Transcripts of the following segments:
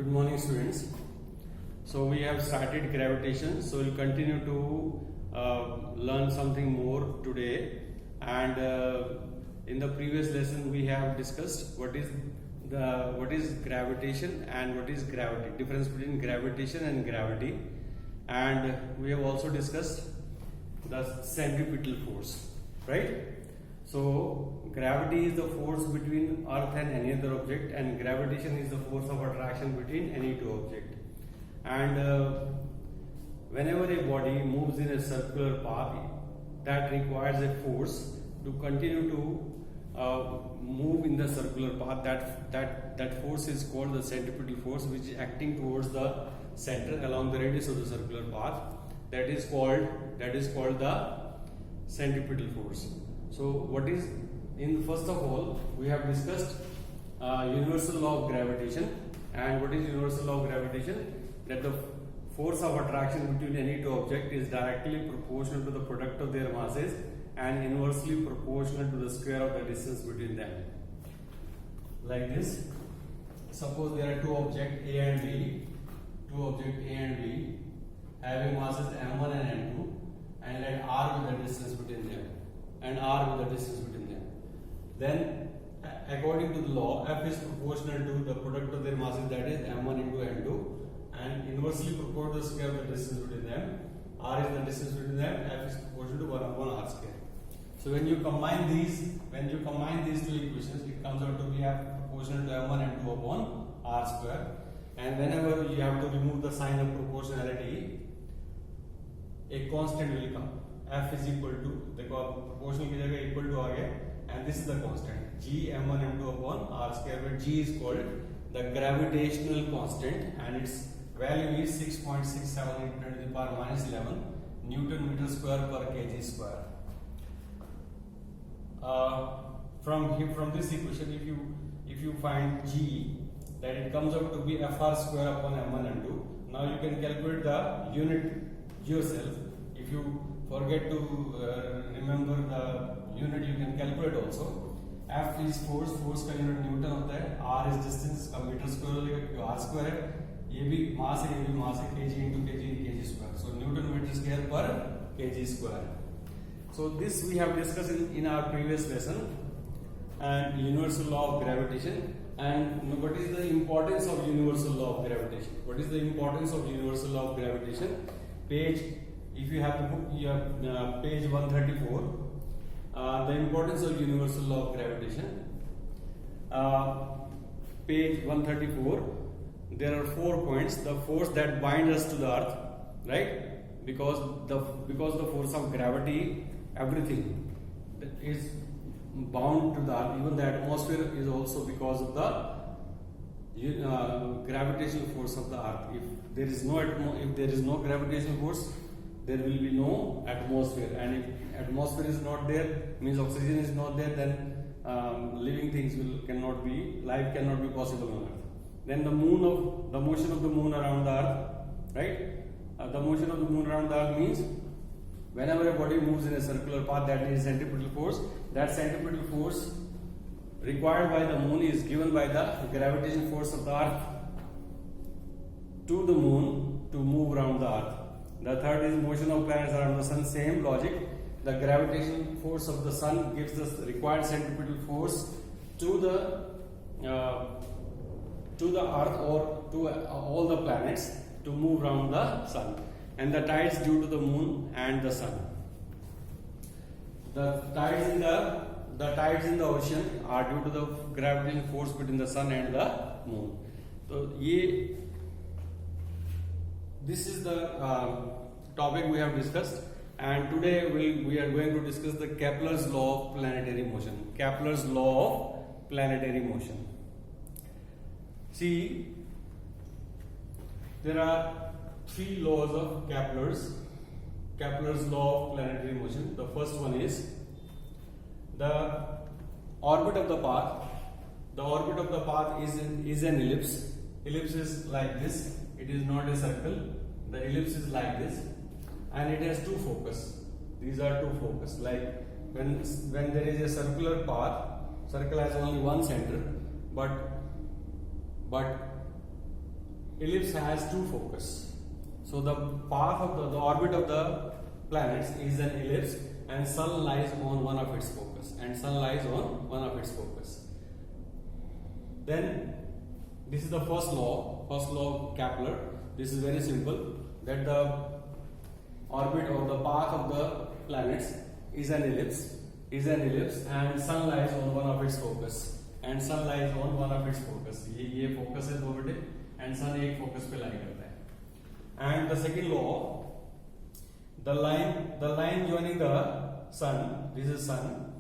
Good morning, students. So we have started gravitation. So we'll continue to learn something more today. And in the previous lesson, we have discussed what is gravitation and what is gravity. Difference between gravitation and gravity. And we have also discussed the centripetal force, right? So gravity is the force between Earth and any other object, and gravitation is the force of attraction between any two objects. And whenever a body moves in a circular path, that requires a force to continue to move in the circular path. That force is called the centripetal force, which is acting towards the center along the radius of the circular path. That is called the centripetal force. So what is first of all, we have discussed universal law of gravitation. And what is universal law of gravitation? That the force of attraction between any two objects is directly proportional to the product of their masses and inversely proportional to the square of the distance between them. Like this. Suppose there are two objects A and B, having masses m1 and m2, and let R be the distance between them, and R be the distance between them. Then, according to the law, F is proportional to the product of their masses, that is m1 into m2, and inversely proportional to the square of the distance between them. R is the distance between them. F is proportional to 1 upon R square. So when you combine these two equations, it comes out to be F proportional to m1 and 2 upon R square. And whenever you have to remove the sign of proportionality, a constant will come. F is equal to, देखो proportional की जगह equal to आ गया, and this is the constant G m1 m2 upon R square, where G is called the gravitational constant, and its value is 6.67 into 10 to the power minus 11 Newton meter square per kg square. From this equation, if you find G, that it comes out to be Fr square upon m1 m2. Now you can calculate the unit yourself. If you forget to remember the unit, you can calculate also. F is force का unit Newton होता है. R is distance का metre square हो जाएगा क्योंकि R square है. ये भी मास है, kg into kg square. So Newton meter square per kg square. So this we have discussed in our previous lesson, and universal law of gravitation. And what is the importance of universal law of gravitation? What is the importance of universal law of gravitation? If you have the book, you have page 134. The importance of universal law of gravitation. Page 134. There are 4 points. The force that binds us to the earth, right? Because the force of gravity, everything is bound to the earth. Even the atmosphere is also because of the gravitational force of the earth. If there is no gravitational force, there will be no atmosphere, and if atmosphere is not there, means oxygen is not there, then living things life cannot be possible on earth. Then the motion of the moon around the earth, right? The motion of the moon around the earth means whenever a body moves in a circular path, that is centripetal force. That centripetal force required by the moon is given by the gravitational force of the earth to the moon to move around the earth. The third is motion of planets around the sun. Same logic. The gravitational force of the sun gives the required centripetal force to the earth or to all the planets to move around the sun. And the tides due to the moon and the sun. The tides in the ocean are due to the gravitational force between the sun and the moon. So this is the topic we have discussed, and today we are going to discuss the Kepler's law of planetary motion. Kepler's law of planetary motion. See, there are 3 laws of Kepler's law of planetary motion. The first one is the orbit of the path. The orbit of the path is an ellipse. Ellipse is like this. It is not a circle. The ellipse is like this, and it has 2 focus. These are 2 focus. Like when there is a circular path, circle has only one center, but ellipse has two focus. So the path of the orbit of the planets is an ellipse, and sun lies on one of its focus, and sun lies on one of its focus. Then this is the first law of Kepler. This is very simple, that the orbit or the path of the planets is an ellipse, and sun lies on one of its focus, and sun lies on one of its focus. ये focus है दो बेटे, and sun एक focus पे lie करता है. And the second law, the line joining the sun, this is sun.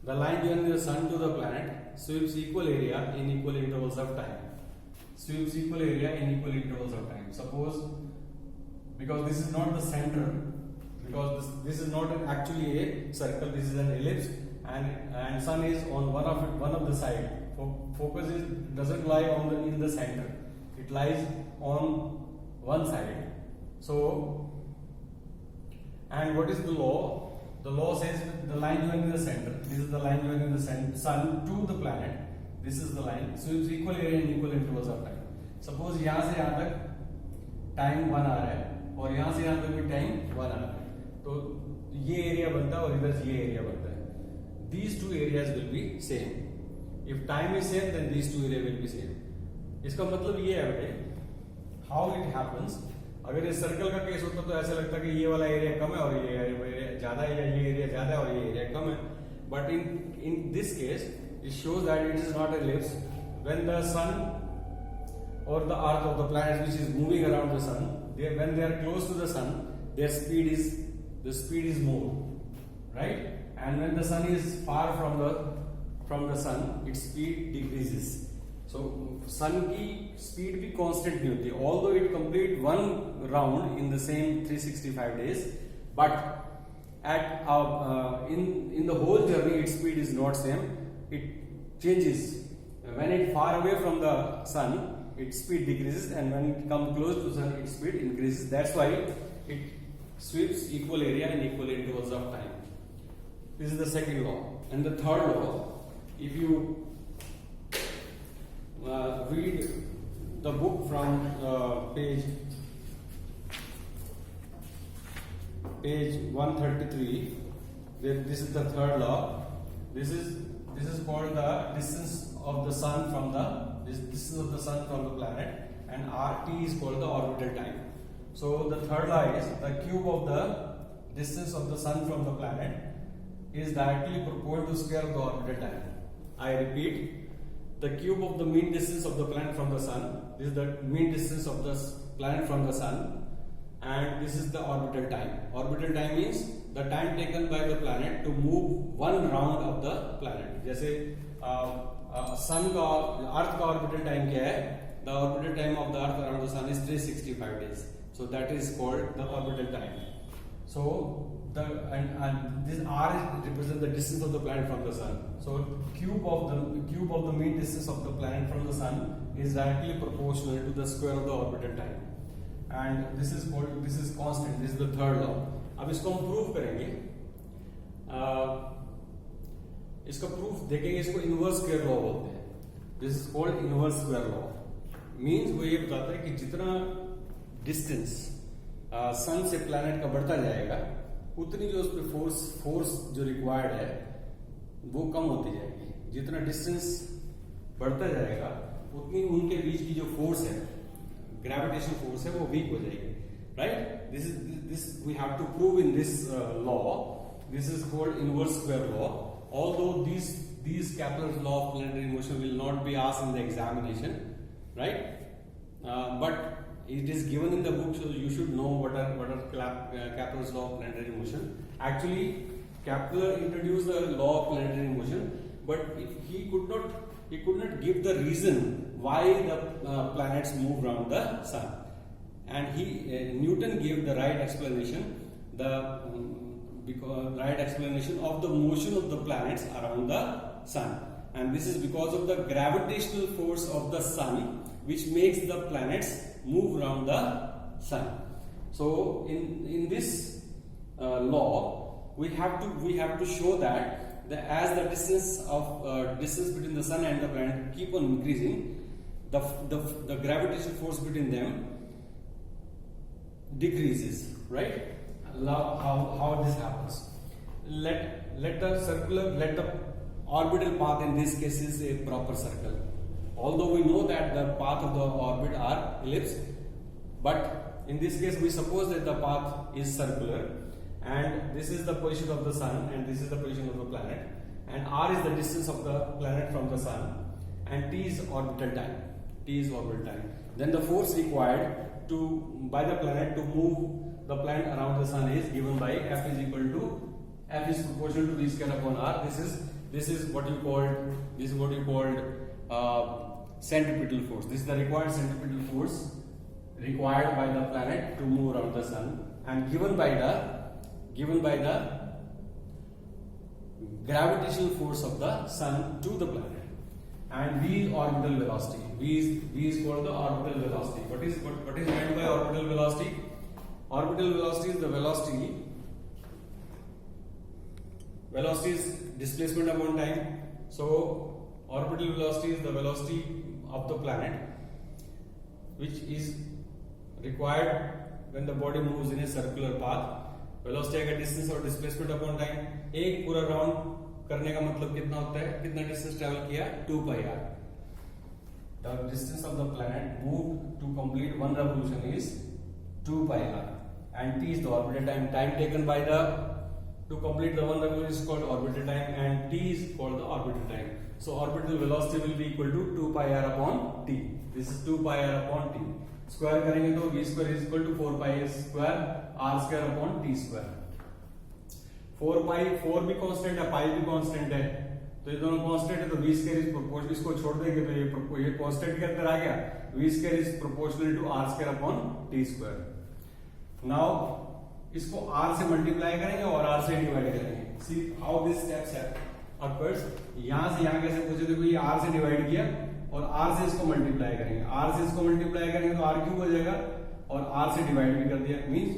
The line joining the sun to the planet sweeps equal area in equal intervals of time. Suppose, because this is not the center, because this is not actually a circle, this is an ellipse, and sun is on one of the side. Focus doesn't lie in the center, it lies on one side. So, and what is the law? The law says the line joining the center, this is the line joining the sun to the planet, this is the line, sweeps equal area in equal intervals of time. Suppose यहाँ से यहाँ तक time 1 आ रहा है और यहाँ से यहाँ तक भी टाइम 1 आ रहा है, तो ये एरिया बनता है और इधर ये एरिया बनता है. These two areas will be same. If time is same, then these two areas will be same. इसका मतलब ये है बेटे, how it happens. अगर इस सर्कल का केस होता तो ऐसा लगता कि ये वाला एरिया कम है और ये एरिया ज्यादा है, या ये एरिया ज्यादा है और ये एरिया कम है. But in this case, it shows that it is not an ellipse. When the sun or the earth or the planet which is moving around the sun, when they are close to the sun, the speed is more, right? And when the sun is far from the sun, its speed decreases. So sun की speed भी constant नहीं होती, although it complete one round in the same 365 days, but at in the whole journey its speed is not same. It changes. When it far away from the sun, its speed decreases, and when it comes close to the sun, its speed increases. That's why it sweeps equal area in equal intervals of time. This is the second law. And the third law, if you read the book from page 133, this is the third law. This is called the distance of the sun from the planet, and RT is called the orbital time. So the third law is the cube of the distance of the sun from the planet is directly proportional to square of the orbital time. I repeat, the cube of the mean distance of the planet from the sun, this is the mean distance of the planet from the sun, and this is the orbital time. Orbital time means the time taken by the planet to move one round of the planet. जैसे sun का अर्थ का orbital time क्या है? The orbital time of the earth around the sun is 365 days. So that is called the orbital time. So and this R represents the distance of the planet from the sun. So cube of the mean distance of the planet from the sun is directly proportional to the square of the orbital time. And this is constant. This is the third law. अब इसको हम prove करेंगे. इसका proof देखेंगे. इसको inverse square law बोलते हैं. This is called inverse square law. Means वो ये बताता है कि जितना डिस्टेंस सन से प्लैनेट का बढ़ता जाएगा, उतनी जो उस पर फोर्स जो रिक्वायर्ड है वो कम होती जाएगी. जितना डिस्टेंस बढ़ता जाएगा उतनी उनके बीच की जो फोर्स है, ग्रेविटेशन फोर्स है, वो वीक हो जाएगी. Right? This we have to prove in this law. This is called inverse square law. Although these Kepler's law of planetary motion will not be asked in the examination, right? But it is given in the book, so you should know what are Kepler's law of planetary motion. Actually, Kepler introduced the law of planetary motion, but he could not give the reason why the planets move around the sun, and Newton gave the right explanation. Right explanation of the motion of the planets around the sun, and this is because of the gravitational force of the sun which makes the planets move around the sun. So in this law we have to show that as the distance between the sun and the planet keep on increasing, the gravitational force between them decreases, right? How this happens? Let the orbital path in this case is a proper circle. Although we know that the path of the orbit are ellipse, but in this case we suppose that the path is circular, and this is the position of the sun and this is the position of the planet, and r is the distance of the planet from the sun, and t is orbital time. Then the force required by the planet to move the planet around the sun is given by F is proportional to v square upon r. This is what you called centripetal force. This is the required centripetal force required by the planet to move around the sun, and given by the gravitational force of the sun to the planet. And v is orbital velocity. V is called the orbital velocity. What is meant by orbital velocity? Orbital velocity is the velocity is displacement upon time. So orbital velocity is the velocity of the planet, which is required when the body moves in a circular path. Velocity का distance और displacement upon time, एक पूरा round करने का मतलब कितना होता है, कितना डिस्टेंस ट्रैवल किया, 2 pi r. The distance of the planet moved to complete one revolution is 2 pi r, and t is the orbital time. Time taken by to complete the one revolution is called orbital time, and t is called the orbital time. So orbital velocity will be equal to 2 pi r upon t. This is 2 pi r upon t. Square करेंगे तो v square is equal to 4 pi square r square upon t square. 4 भी constant है, पाई भी constant है, तो ये दोनों constant है, तो v स्क्वायर इज प्रोपोर्शनल, इसको छोड़ देंगे तो ये कांस्टेंट के अंदर आ गया, v square is proportional to r square upon t square. Now इसको r से मल्टीप्लाई करेंगे और r से डिवाइड करेंगे. See how this steps occurs. यहां से यहां कैसे पूछे, देखो ये r से डिवाइड किया और r से इसको मल्टीप्लाई करेंगे, r से इसको मल्टीप्लाई करेंगे तो r क्यूब हो जाएगा, और r से डिवाइड भी कर दिया. मींस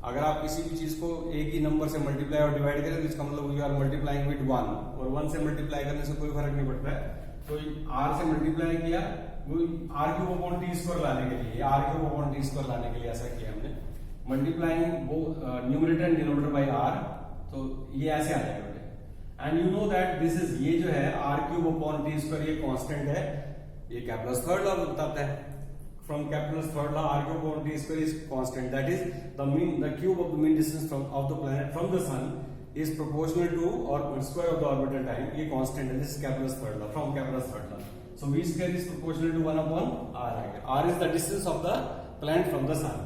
अगर आप किसी भी चीज को एक ही नंबर से मल्टीप्लाई और डिवाइड करें तो इसका मतलब यू आर मल्टीप्लाइंग विद 1, और 1 से मल्टीप्लाई करने से कोई फर्क नहीं पड़ता है. तो r से मल्टीप्लाई किया, वो r cube upon t square लाने के लिए, r cube upon t square लाने के लिए ऐसा किया हमने. मल्टीप्लाइंग वो numerator and denominator by r, तो ये ऐसे आ जाएगा. And you know that this is, ये जो है r cube upon t square, ये कांस्टेंट है, ये कैप्लर्स थर्ड लॉ बताता है. From Kepler's third law r cube upon t square is constant, that is the cube of the mean distance of the planet from the sun is proportional to or square of the orbital time. ये constant है, this is Kepler's third law, from Kepler's third law. So v square is proportional to 1 upon r आएगा. r is the distance of the planet from the sun.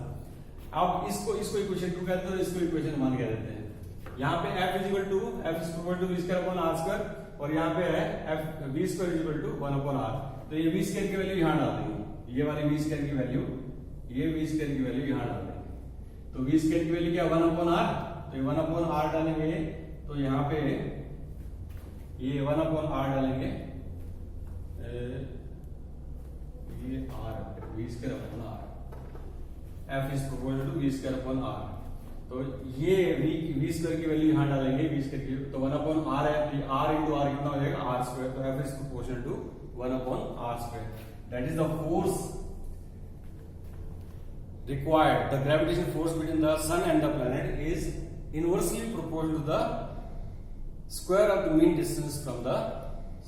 अब इसको equation 2 कहते हैं, इसको equation 1 कह देते हैं. यहाँ पे f is equal to v square upon r square, और यहाँ पे है f v square is equal to 1 upon r. तो ये v स्क्वायर की वैल्यू यहाँ डाल देंगे, ये वाली v स्क्वायर की वैल्यू, ये v स्क्वायर की वैल्यू यहाँ डाल देंगे. तो v स्क्वायर की वैल्यू क्या, 1 अपॉन r, तो ये 1 अपॉन r डालेंगे, तो यहाँ पे ये 1 अपॉन r डालेंगे, ये r v square upon r, f is proportional to v square upon r. तो ये v स्क्वायर की वैल्यू यहां डालेंगे, v स्क्वायर की, तो 1 अपॉन r है, r इंटू r कितना हो जाएगा, r स्क्वायर. तो f is proportional to 1 upon r square. That is the force required. The gravitational force between the sun and the planet is inversely proportional to the square of the mean distance from the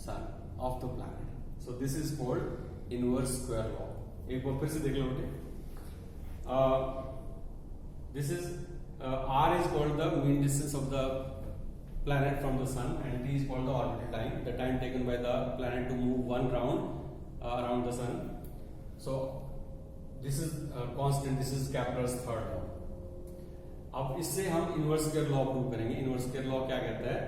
sun of the planet. So this is called inverse square law. एक बार फिर से देख लो बेटे. This is r is called the mean distance of the planet from the sun, and t is called the orbital time, the time taken by the planet to move one round around the sun. So this is constant, this is Kepler's third law. अब इससे हम inverse square law prove करेंगे. Inverse square law क्या कहता है,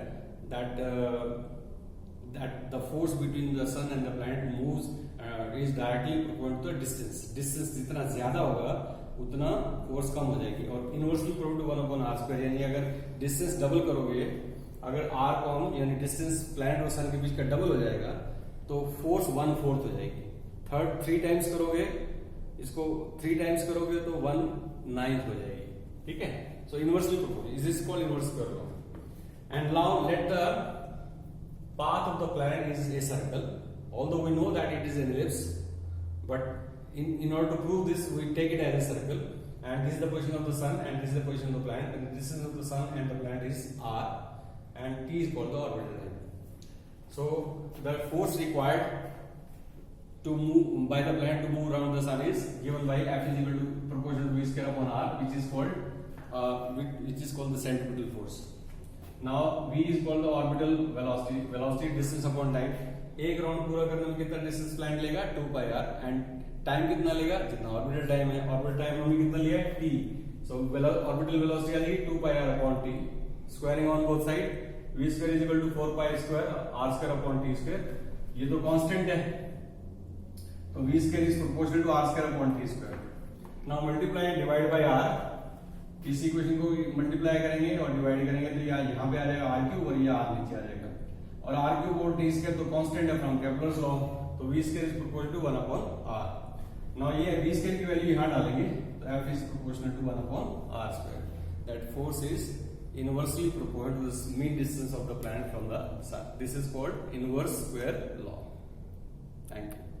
that the force between the sun and the planet moves is directly proportional to the distance. Distance जितना ज्यादा होगा उतना फोर्स कम हो जाएगी, और inversely proportional to 1 upon r square. यानी अगर डिस्टेंस डबल करोगे, अगर r को हम यानी डिस्टेंस प्लैनेट और सन के बीच का डबल हो जाएगा, तो फोर्स 1/4 हो जाएगी. 3 टाइम्स करोगे, इसको 3 टाइम्स करोगे तो 1/9 हो जाएगी. ठीक है. So inversely proportional is this called inverse square law. And now let the path of the planet is a circle, although we know that it is an ellipse, but in order to prove this, we take it as a circle, and this is the position of the sun, and this is the position of the planet, and this is of the sun and the planet is r, and t is called the orbital time. So the force required to move by the planet to move around the sun is given by F is equal to proportional to v square upon r, which is called the centripetal force. Now v is called the orbital velocity distance upon time. एक round पूरा करने में कितना distance plan लेगा 2 pi r, and time कितना लेगा जितना orbital time है. ऑर्बिटल टाइम हमने कितना लिया है t, सो ऑर्बिटल वेलोसिटी आ जाएगी 2 pi r upon t, squaring on both side, v square is equal to 4 pi square r square upon t square. ये तो कांस्टेंट है, तो v square is proportional to r square upon t square. now multiply and divide by r. इस equation को multiply करेंगे और divide करेंगे तो यहाँ पे आ जाएगा r क्यूब और ये r नीचे आ जाएगा, और r क्यूब और t स्क्वायर तो कांस्टेंट है फ्रॉम केपलर्स लॉ, तो v square is proportional to 1 upon r. Now ये v स्क्वायर की वैल्यू यहाँ डालेंगे तो f is proportional to 1 upon r square. That force is inversely proportional to the mean distance of the planet from the sun. This is called inverse square law. Thank you.